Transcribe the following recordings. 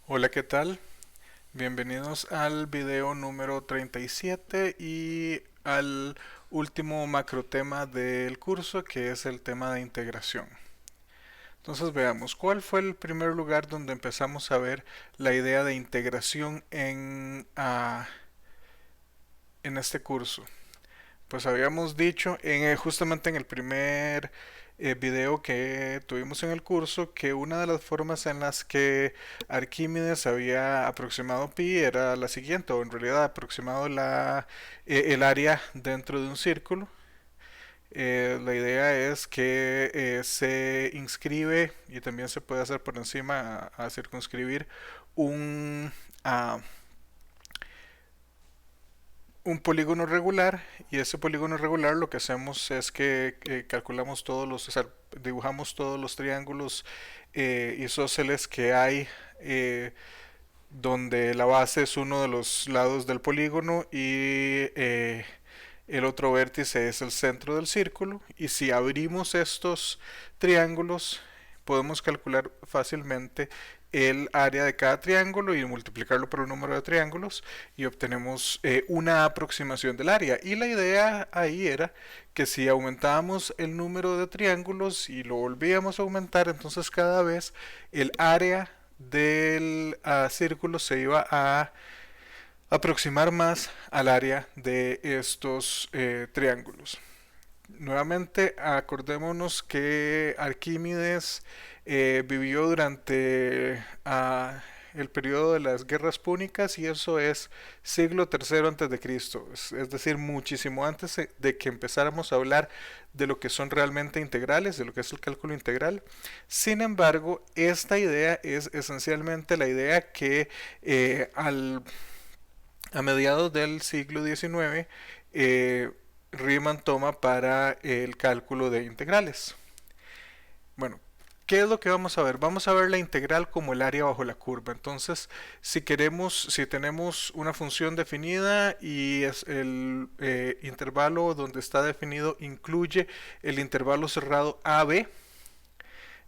Hola, ¿qué tal? Bienvenidos al video número 37 y al último macro tema del curso, que es el tema de integración. Entonces veamos, ¿cuál fue el primer lugar donde empezamos a ver la idea de integración en este curso? Pues habíamos dicho justamente en el primer video que tuvimos en el curso que una de las formas en las que Arquímedes había aproximado pi era la siguiente, o en realidad aproximado el área dentro de un círculo. La idea es que se inscribe y también se puede hacer por encima a circunscribir un, a un polígono regular, y ese polígono regular lo que hacemos es que calculamos o sea, dibujamos todos los triángulos isósceles que hay, donde la base es uno de los lados del polígono y el otro vértice es el centro del círculo, y si abrimos estos triángulos podemos calcular fácilmente el área de cada triángulo y multiplicarlo por el número de triángulos y obtenemos una aproximación del área. Y la idea ahí era que si aumentábamos el número de triángulos y lo volvíamos a aumentar, entonces cada vez el área del círculo se iba a aproximar más al área de estos triángulos. Nuevamente, acordémonos que Arquímedes vivió durante el periodo de las guerras púnicas, y eso es siglo tercero antes de Cristo, es decir, muchísimo antes de que empezáramos a hablar de lo que son realmente integrales, de lo que es el cálculo integral. Sin embargo, esta idea es esencialmente la idea que a mediados del siglo XIX Riemann toma para el cálculo de integrales. Bueno, ¿qué es lo que vamos a ver? Vamos a ver la integral como el área bajo la curva. Entonces, si tenemos una función definida y es el intervalo donde está definido incluye el intervalo cerrado AB,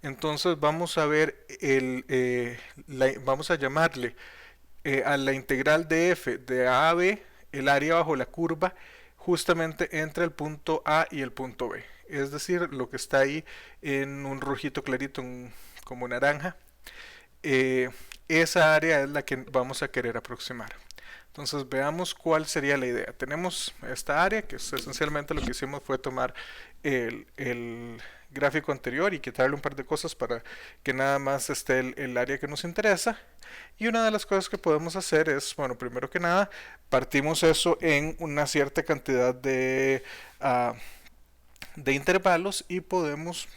entonces vamos a ver vamos a llamarle a la integral de f de a b el área bajo la curva justamente entre el punto A y el punto B. Es decir, lo que está ahí en un rojito clarito, como naranja. Eh, Esa área es la que vamos a querer aproximar. Entonces veamos cuál sería la idea. Tenemos esta área, que es esencialmente lo que hicimos fue tomar el gráfico anterior y quitarle un par de cosas para que nada más esté el área que nos interesa. Y una de las cosas que podemos hacer es, bueno, primero que nada, partimos eso en una cierta cantidad de intervalos y podemos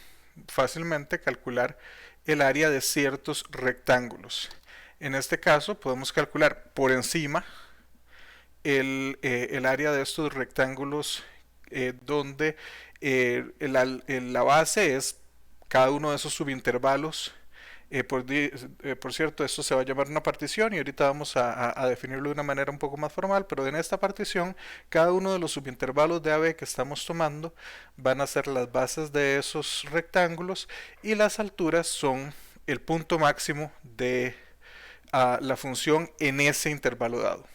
fácilmente calcular el área de ciertos rectángulos. En este caso podemos calcular por encima el área de estos rectángulos, donde la base es cada uno de esos subintervalos. Por cierto, esto se va a llamar una partición y ahorita vamos a definirlo de una manera un poco más formal, pero en esta partición cada uno de los subintervalos de AB que estamos tomando van a ser las bases de esos rectángulos, y las alturas son el punto máximo de la función en ese intervalo dado.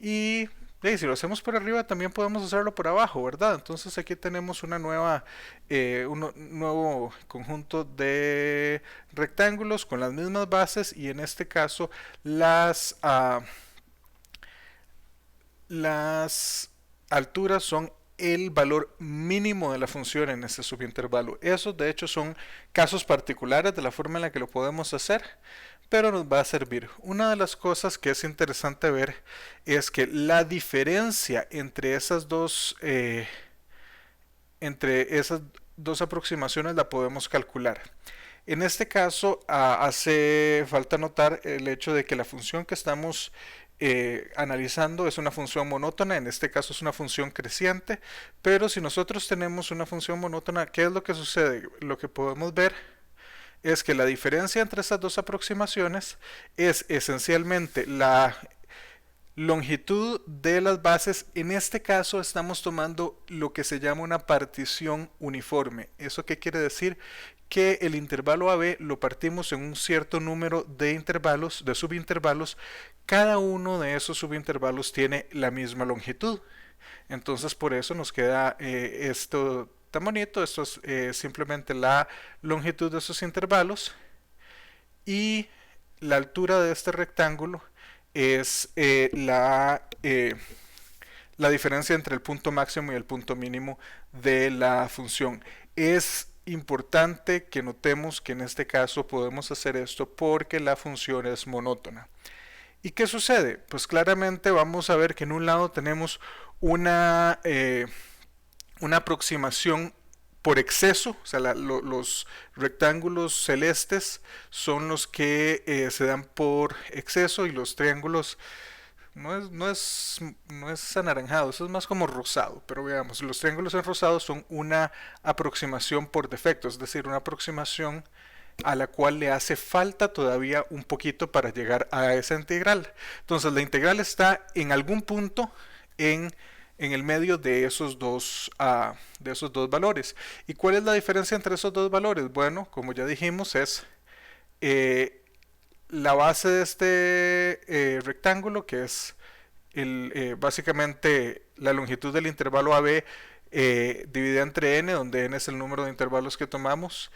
Y si lo hacemos por arriba, también podemos hacerlo por abajo, ¿verdad? Entonces aquí tenemos un nuevo conjunto de rectángulos con las mismas bases, y en este caso las alturas son el valor mínimo de la función en ese subintervalo. Esos de hecho son casos particulares de la forma en la que lo podemos hacer, pero nos va a servir. Una de las cosas que es interesante ver es que la diferencia entre esas dos aproximaciones la podemos calcular. En este caso hace falta notar el hecho de que la función que estamos analizando es una función monótona, en este caso es una función creciente, pero si nosotros tenemos una función monótona, ¿qué es lo que sucede? Lo que podemos ver es que la diferencia entre estas dos aproximaciones es esencialmente Longitud de las bases, en este caso estamos tomando lo que se llama una partición uniforme. ¿Eso qué quiere decir? Que el intervalo AB lo partimos en un cierto número de intervalos, de subintervalos. Cada uno de esos subintervalos tiene la misma longitud. Entonces por eso nos queda esto tan bonito. Esto es simplemente la longitud de esos intervalos y la altura de este rectángulo es la diferencia entre el punto máximo y el punto mínimo de la función. Es importante que notemos que en este caso podemos hacer esto porque la función es monótona. ¿Y qué sucede? Pues claramente vamos a ver que en un lado tenemos una aproximación por exceso, o sea, los rectángulos celestes son los que se dan por exceso y los triángulos no es anaranjado, eso es más como rosado, pero veamos, los triángulos en rosado son una aproximación por defecto, es decir, una aproximación a la cual le hace falta todavía un poquito para llegar a esa integral. Entonces la integral está en algún punto en el medio de esos dos valores. ¿Y cuál es la diferencia entre esos dos valores? Bueno, como ya dijimos, es eh, la base de este rectángulo, que es básicamente la longitud del intervalo AB dividida entre n, donde n es el número de intervalos que tomamos,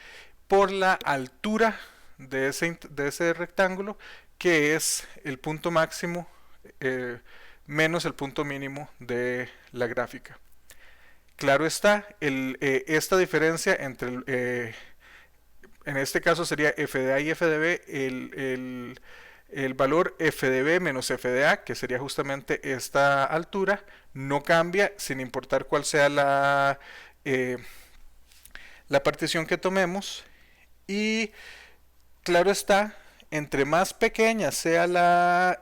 por la altura de ese rectángulo, que es el punto máximo menos el punto mínimo de la gráfica. Claro está, esta diferencia entre en este caso sería f de a y f de b, el valor f de b menos f de a, que sería justamente esta altura, no cambia sin importar cuál sea la partición que tomemos. Y claro está, entre más pequeña sea la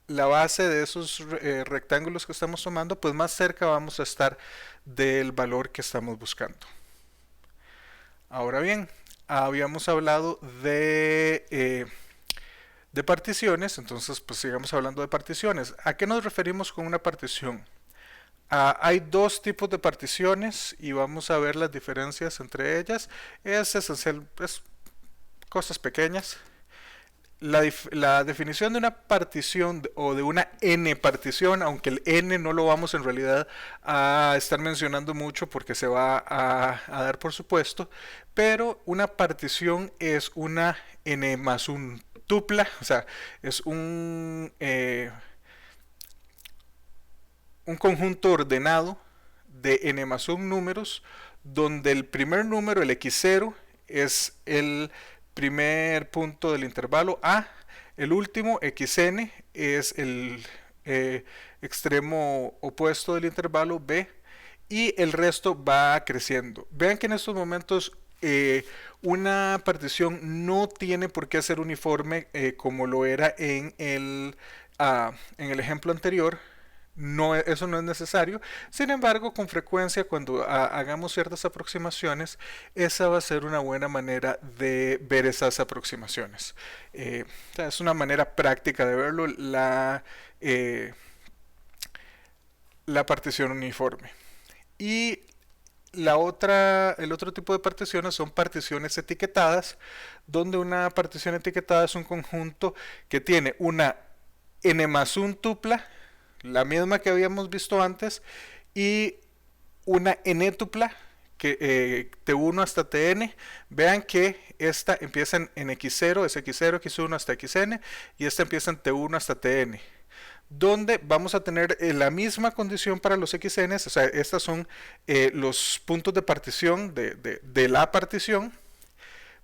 base de esos rectángulos que estamos tomando, pues más cerca vamos a estar del valor que estamos buscando. Ahora bien, habíamos hablado de particiones, entonces pues sigamos hablando de particiones. ¿A qué nos referimos con una partición? Hay dos tipos de particiones y vamos a ver las diferencias entre ellas. Es esencial, es cosas pequeñas. La definición de una partición o de una n partición, aunque el n no lo vamos en realidad a estar mencionando mucho porque se va a dar por supuesto, pero una partición es una n más un tupla, o sea, es un conjunto ordenado de n más un números, donde el primer número, el x0, es el primer punto del intervalo A, el último xn es el extremo opuesto del intervalo B y el resto va creciendo. Vean que en estos momentos una partición no tiene por qué ser uniforme como lo era en el ejemplo anterior. No, eso no es necesario. Sin embargo, con frecuencia cuando hagamos ciertas aproximaciones, esa va a ser una buena manera de ver esas aproximaciones. O sea, es una manera práctica de verlo, la partición uniforme. Y el otro tipo de particiones son particiones etiquetadas, donde una partición etiquetada es un conjunto que tiene una n más un tupla, la misma que habíamos visto antes, y una n-tupla que t1 hasta tn. Vean que esta empieza en x0, es x0, x1 hasta xn, y esta empieza en t1 hasta tn, donde vamos a tener la misma condición para los xn, o sea, estos son los puntos de partición de la partición,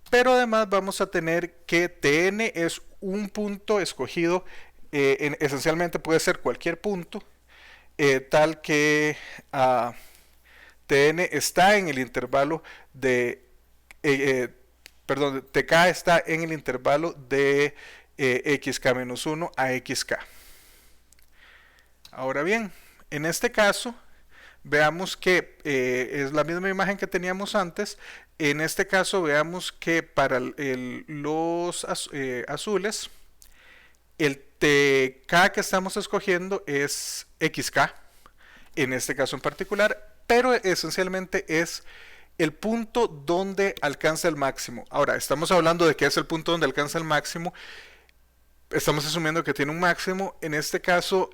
pero además vamos a tener que tn es un punto escogido, esencialmente puede ser cualquier punto, tal que tn está en el intervalo perdón, tk está en el intervalo de xk-1 a xk. Ahora bien, en este caso, veamos que es la misma imagen que teníamos antes. En este caso, veamos que para los azules, el K que estamos escogiendo es XK, en este caso en particular, pero esencialmente es el punto donde alcanza el máximo. Ahora, estamos hablando de qué es el punto donde alcanza el máximo. Estamos asumiendo que tiene un máximo. En este caso,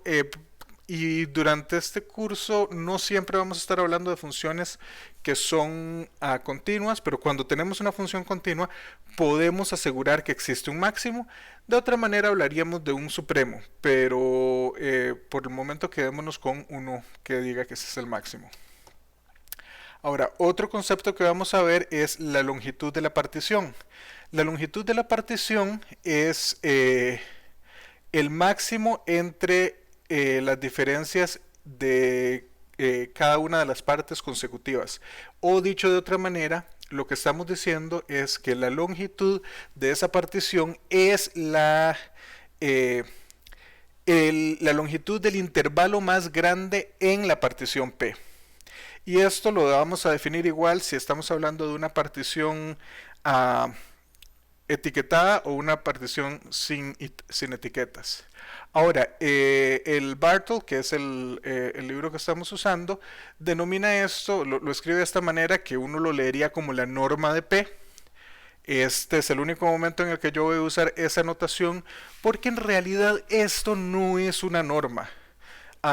y durante este curso no siempre vamos a estar hablando de funciones que son continuas, pero cuando tenemos una función continua podemos asegurar que existe un máximo. De otra manera hablaríamos de un supremo, pero por el momento quedémonos con uno que diga que ese es el máximo. Ahora, otro concepto que vamos a ver es la longitud de la partición. La longitud de la partición es el máximo entre las diferencias de cada una de las partes consecutivas. O dicho de otra manera, lo que estamos diciendo es que la longitud de esa partición es la longitud del intervalo más grande en la partición P. Y esto lo vamos a definir igual si estamos hablando de una partición etiquetada o una partición sin etiquetas. Ahora, el Bartle, que es el libro que estamos usando, denomina esto, lo escribe de esta manera que uno lo leería como la norma de P. Este es el único momento en el que yo voy a usar esa notación porque en realidad esto no es una norma.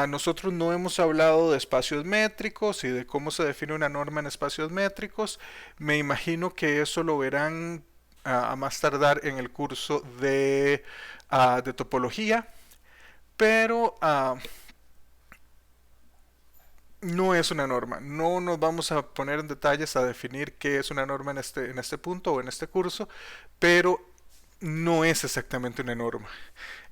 Nosotros no hemos hablado de espacios métricos y de cómo se define una norma en espacios métricos. Me imagino que eso lo verán a más tardar en el curso de topología, pero no es una norma. No nos vamos a poner en detalles a definir qué es una norma en este punto o en este curso, pero no es exactamente una norma.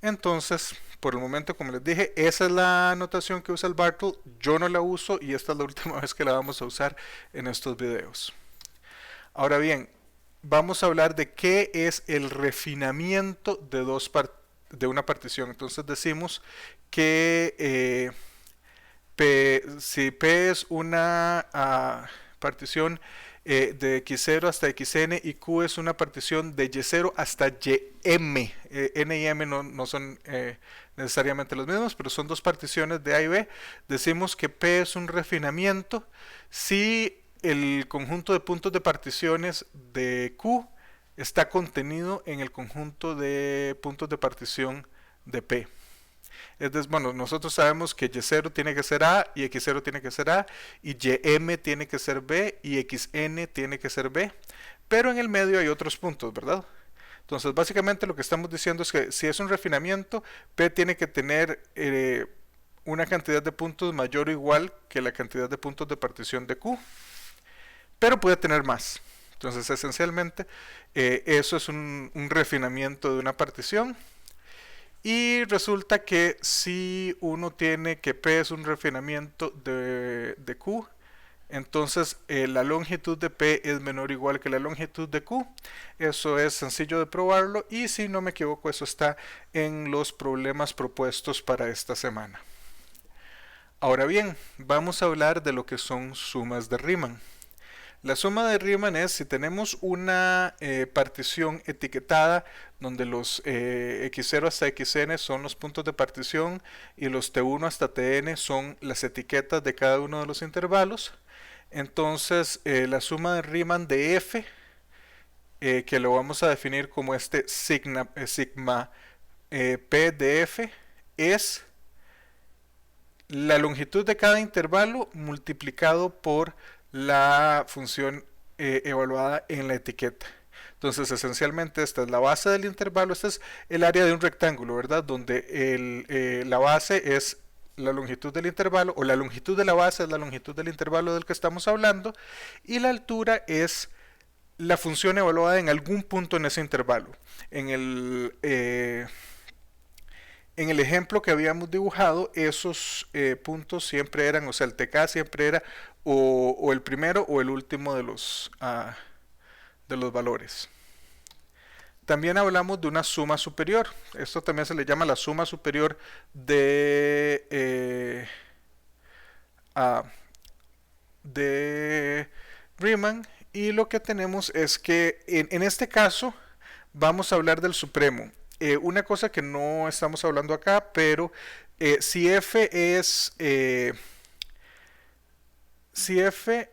Entonces, por el momento, como les dije, esa es la notación que usa el Bartle. Yo no la uso y esta es la última vez que la vamos a usar en estos videos. Ahora bien, vamos a hablar de qué es el refinamiento de una partición. Entonces decimos que si P es una partición de X0 hasta XN y Q es una partición de Y0 hasta YM. N y M no son necesariamente los mismos, pero son dos particiones de A y B. Decimos que P es un refinamiento si el conjunto de puntos de particiones de Q está contenido en el conjunto de puntos de partición de P. Bueno, nosotros sabemos que Y0 tiene que ser A y X0 tiene que ser A y YM tiene que ser B y XN tiene que ser B, pero en el medio hay otros puntos, ¿verdad? Entonces básicamente lo que estamos diciendo es que si es un refinamiento, P tiene que tener una cantidad de puntos mayor o igual que la cantidad de puntos de partición de Q, pero puede tener más. Entonces esencialmente eso es un refinamiento de una partición. Y resulta que si uno tiene que P es un refinamiento de Q, entonces la longitud de P es menor o igual que la longitud de Q. Eso es sencillo de probarlo y si no me equivoco eso está en los problemas propuestos para esta semana. Ahora bien, vamos a hablar de lo que son sumas de Riemann. La suma de Riemann es si tenemos una partición etiquetada donde los x0 hasta xn son los puntos de partición y los t1 hasta tn son las etiquetas de cada uno de los intervalos. Entonces la suma de Riemann de f, que lo vamos a definir como este sigma p de f, es la longitud de cada intervalo multiplicado por la función evaluada en la etiqueta. Entonces esencialmente esta es la base del intervalo, este es el área de un rectángulo, ¿verdad? Donde la base es la longitud del intervalo, o la longitud de la base es la longitud del intervalo del que estamos hablando, y la altura es la función evaluada en algún punto en ese intervalo. En el ejemplo que habíamos dibujado, esos puntos siempre eran, o sea, el TK siempre era o el primero o el último de los valores. También hablamos de una suma superior. Esto también se le llama la suma superior de Riemann. Y lo que tenemos es que en este caso vamos a hablar del supremo. una cosa que no estamos hablando acá, pero si f es si f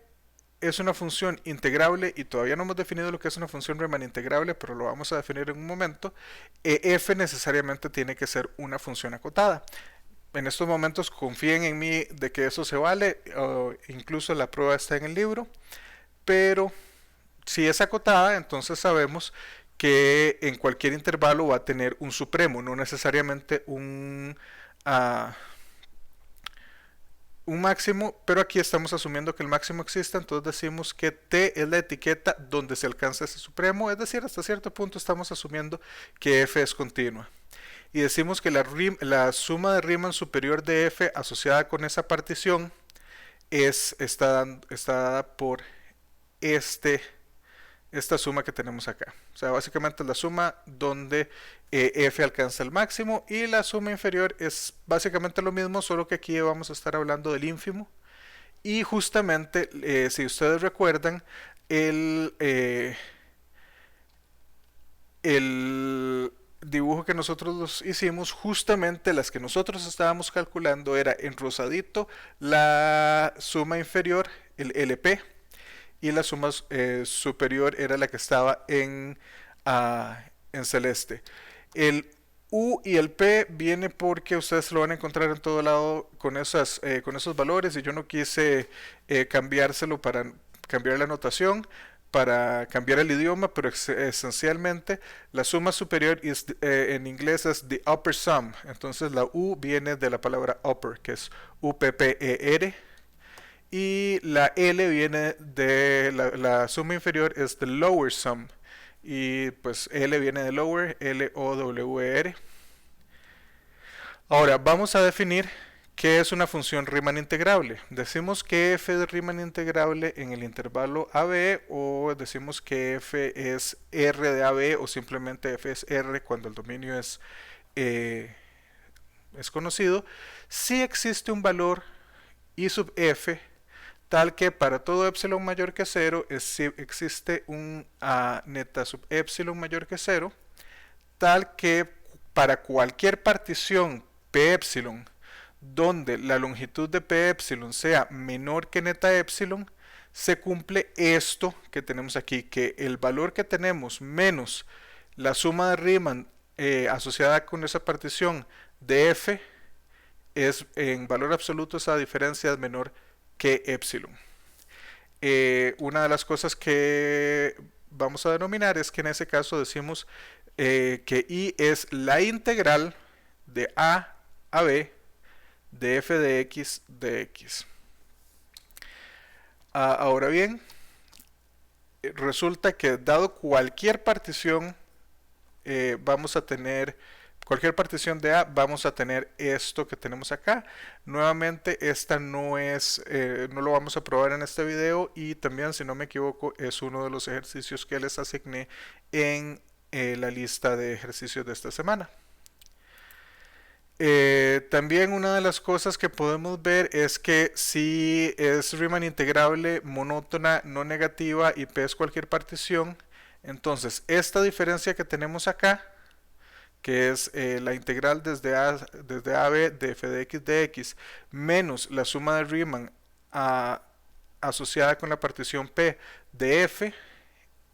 es una función integrable, y todavía no hemos definido lo que es una función Riemann integrable, pero lo vamos a definir en un momento, f necesariamente tiene que ser una función acotada. En estos momentos confíen en mí de que eso se vale, o incluso la prueba está en el libro, pero si es acotada, entonces sabemos que en cualquier intervalo va a tener un supremo, no necesariamente uh, un máximo, pero aquí estamos asumiendo que el máximo existe, entonces decimos que t es la etiqueta donde se alcanza ese supremo, es decir, hasta cierto punto estamos asumiendo que f es continua. Y decimos que la suma de Riemann superior de f asociada con esa partición está dada por esta suma que tenemos acá. O sea, básicamente es la suma donde f alcanza el máximo, y la suma inferior es básicamente lo mismo, solo que aquí vamos a estar hablando del ínfimo. Y justamente, si ustedes recuerdan, el dibujo que nosotros hicimos, justamente las que nosotros estábamos calculando era en rosadito la suma inferior, el LP, y la suma superior era la que estaba en celeste. El U y el P viene porque ustedes lo van a encontrar en todo lado con esos valores, y yo no quise cambiárselo para cambiar la notación, para cambiar el idioma, pero esencialmente la suma superior en inglés es the upper sum. Entonces la U viene de la palabra upper, que es UPPER, y la L viene de la suma inferior, es the lower sum, y pues L viene de lower, LOWER. Ahora vamos a definir qué es una función Riemann integrable. Decimos que f es Riemann integrable en el intervalo AB, o decimos que f es R de AB, o simplemente f es R cuando el dominio es conocido, si existe un valor I sub f tal que para todo epsilon mayor que 0 existe un neta sub epsilon mayor que 0, tal que para cualquier partición p epsilon donde la longitud de p epsilon sea menor que neta epsilon, se cumple esto que tenemos aquí, que el valor que tenemos menos la suma de Riemann asociada con esa partición de f es en valor absoluto, esa diferencia es menor que epsilon. Una de las cosas que vamos a denominar es que en ese caso decimos que I es la integral de A a B de f de x de x. Ahora bien, resulta que dado cualquier partición, vamos a tener cualquier partición de A, vamos a tener esto que tenemos acá. Nuevamente, esta no lo vamos a probar en este video, y también, si no me equivoco, es uno de los ejercicios que les asigné en la lista de ejercicios de esta semana. También una de las cosas que podemos ver es que si es Riemann integrable, monótona, no negativa, y P es cualquier partición, entonces esta diferencia que tenemos acá, que es la integral desde AB de f de x de x menos la suma de Riemann asociada con la partición P de f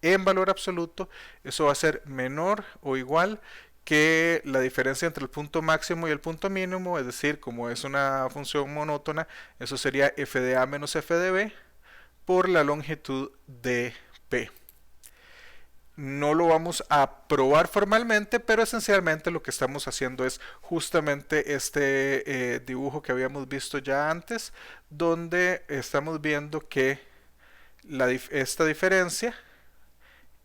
en valor absoluto, eso va a ser menor o igual que la diferencia entre el punto máximo y el punto mínimo, es decir, como es una función monótona, eso sería f de a menos f de b por la longitud de p. No lo vamos a probar formalmente, pero esencialmente lo que estamos haciendo es justamente este dibujo que habíamos visto ya antes, donde estamos viendo que esta diferencia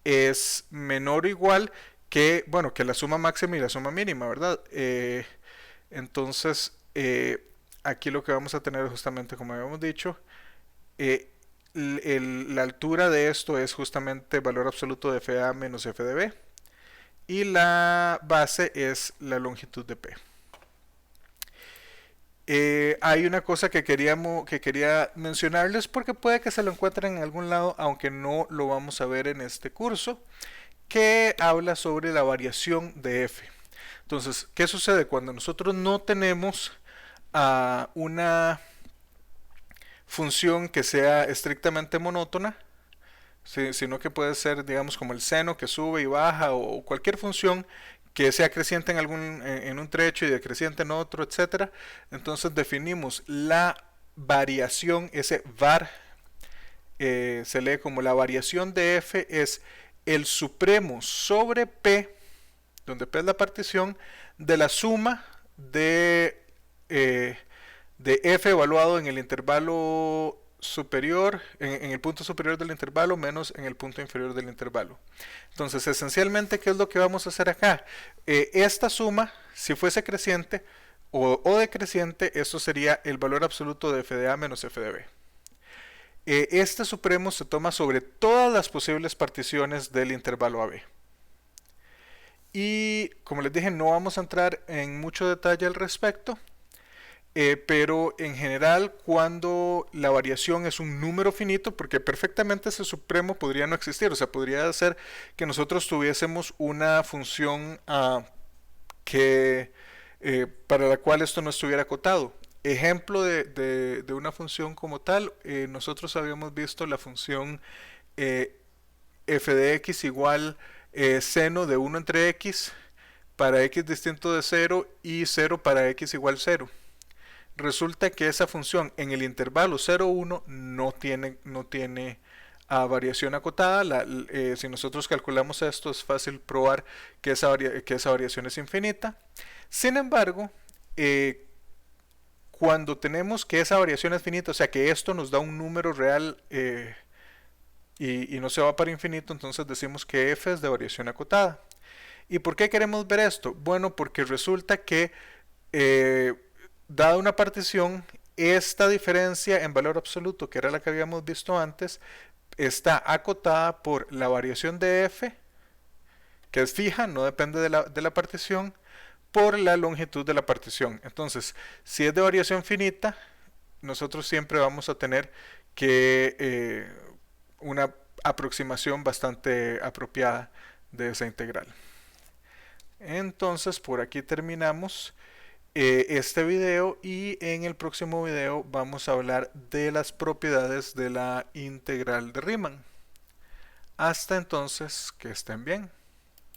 es menor o igual que, bueno, que la suma máxima y la suma mínima, ¿verdad? Entonces, aquí lo que vamos a tener justamente, como habíamos dicho, la altura de esto es justamente valor absoluto de f de a menos f de b, y la base es la longitud de p. Hay una cosa que quería mencionarles, porque puede que se lo encuentren en algún lado, aunque no lo vamos a ver en este curso, que habla sobre la variación de f. Entonces, ¿qué sucede cuando nosotros no tenemos una función que sea estrictamente monótona? Sí, sino que puede ser, digamos, como el seno que sube y baja, o cualquier función que sea creciente en un trecho y decreciente en otro, etcétera. Entonces definimos la variación, ese var se lee como la variación de f es el supremo sobre p, donde p es la partición, de la suma eh, de f evaluado en el intervalo superior, en el punto superior del intervalo menos en el punto inferior del intervalo. Entonces, esencialmente, ¿qué es lo que vamos a hacer acá? Esta suma, si fuese creciente o decreciente, eso sería el valor absoluto de f de a menos f de b. Este supremo se toma sobre todas las posibles particiones del intervalo AB. Y como les dije, no vamos a entrar en mucho detalle al respecto, pero en general cuando la variación es un número finito, porque perfectamente ese supremo podría no existir, o sea, podría ser que nosotros tuviésemos una función para la cual esto no estuviera acotado. Ejemplo de una función como tal, nosotros habíamos visto la función f de x igual seno de 1 entre x para x distinto de 0 y 0 para x igual 0. Resulta que esa función en el intervalo 0,1 no tiene variación acotada. Si nosotros calculamos esto, es fácil probar que esa variación es infinita. Sin embargo, cuando tenemos que esa variación es finita, o sea que esto nos da un número real y no se va para infinito, entonces decimos que f es de variación acotada. ¿Y por qué queremos ver esto? Bueno, porque resulta que dada una partición, esta diferencia en valor absoluto, que era la que habíamos visto antes, está acotada por la variación de f, que es fija, no depende de la partición, por la longitud de la partición. Entonces, si es de variación finita, nosotros siempre vamos a tener que una aproximación bastante apropiada de esa integral. Entonces, por aquí terminamos este video y en el próximo video vamos a hablar de las propiedades de la integral de Riemann. Hasta entonces, que estén bien.